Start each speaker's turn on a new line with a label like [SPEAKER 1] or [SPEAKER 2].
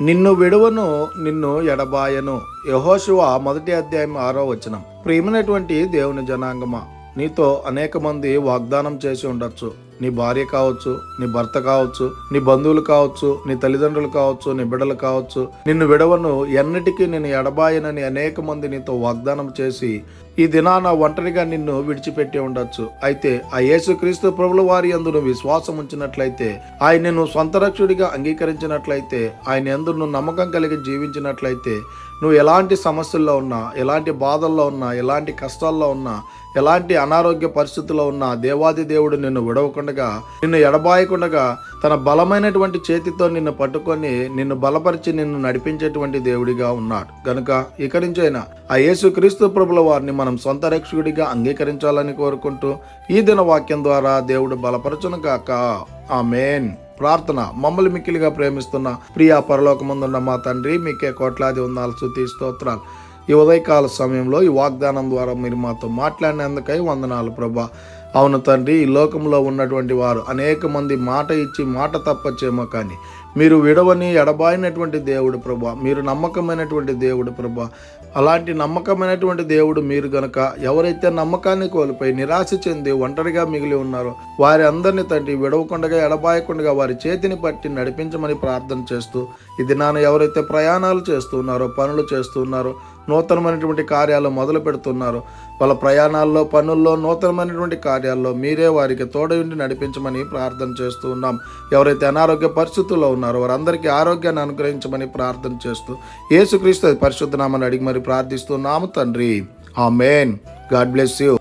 [SPEAKER 1] నిన్ను విడువను, నిన్ను ఎడబాయను. యెహోషువ 1:6. ప్రియమైనటువంటి దేవుని జనాంగమా, నీతో అనేక మంది వాగ్దానం చేసి ఉండొచ్చు. నీ భార్య కావచ్చు, నీ భర్త కావచ్చు, నీ బంధువులు కావచ్చు, నీ తల్లిదండ్రులు కావచ్చు, నీ బిడ్డలు కావచ్చు. నిన్ను విడవను, ఎన్నటికీ నేను ఎడబాయనని అనేక మంది నీతో వాగ్దానం చేసి ఈ దినాన ఒంటరిగా నిన్ను విడిచిపెట్టి ఉండొచ్చు. అయితే ఆ యేసుక్రీస్తు ప్రభుల వారి యందు నువ్వు విశ్వాసం ఉంచినట్లయితే, ఆయన నువ్వు సొంత రక్షకుడిగా అంగీకరించినట్లయితే, ఆయన యందు నువ్వు నమ్మకం కలిగి జీవించినట్లయితే, నువ్వు ఎలాంటి సమస్యల్లో ఉన్నా, ఎలాంటి బాధల్లో ఉన్నా, ఎలాంటి కష్టాల్లో ఉన్నా, ఎలాంటి అనారోగ్య పరిస్థితుల్లో ఉన్నా దేవాది దేవుడు నిన్ను విడవకుండగా, నిన్ను ఎడబాయకుండగా తన బలమైనటువంటి చేతితో నిన్ను పట్టుకొని నిన్ను బలపరిచి నిన్ను నడిపించేటువంటి దేవుడిగా ఉన్నాడు. గనుక ఇక నుంచైనా ఆ యేసుక్రీస్తు ప్రభుల వారిని మనం సొంత రక్షకుడిగా అంగీకరించాలని కోరుకుంటూ ఈ దిన వాక్యం ద్వారా దేవుడు బలపరచును గాక. ఆమేన్. ప్రార్థన. మమ్మల్ని మిక్కిలిగా ప్రేమిస్తున్న ప్రియా పరలోకమందున్న మా తండ్రి, మీకే కోట్లాది వందనాలు, స్తుతి స్తోత్రాలు. ఈ ఉదయకాల సమయంలో ఈ వాగ్దానం ద్వారా మీరు మాతో మాట్లాడినందుకై వందనాలు ప్రభా. అవును తండ్రి, ఈ లోకంలో ఉన్నటువంటి వారు అనేక మంది మాట ఇచ్చి మాట తప్పచ్చేమో, కానీ మీరు విడవని ఎడబాయినటువంటి దేవుడు ప్రభా, మీరు నమ్మకమైనటువంటి దేవుడు ప్రభా. అలాంటి నమ్మకమైనటువంటి దేవుడు మీరు గనుక ఎవరైతే నమ్మకాన్ని కోల్పోయి నిరాశ చెంది ఒంటరిగా మిగిలి ఉన్నారో వారి అందరినీ తండ్రి విడవకుండగా ఎడబాయకుండగా వారి చేతిని పట్టి నడిపించమని ప్రార్థన చేస్తూ, ఇది నాన్న ఎవరైతే ప్రయాణాలు చేస్తూ ఉన్నారో, పనులు చేస్తూ ఉన్నారో, నూతనమైనటువంటి కార్యాలు మొదలు పెడుతున్నారు, వాళ్ళ ప్రయాణాల్లో, పనుల్లో, నూతనమైనటువంటి కార్యాల్లో మీరే వారికి తోడయుండి నడిపించమని ప్రార్థన చేస్తూ ఉన్నాం. ఎవరైతే అనారోగ్య పరిస్థితుల్లో ఉన్నారో వారందరికీ ఆరోగ్యాన్ని అనుగ్రహించమని ప్రార్థన చేస్తూ యేసుక్రీస్తు పరిశుద్ధ నామమున అడిగి మరి ప్రార్థిస్తున్నాము తండ్రి. ఆమేన్. God bless you.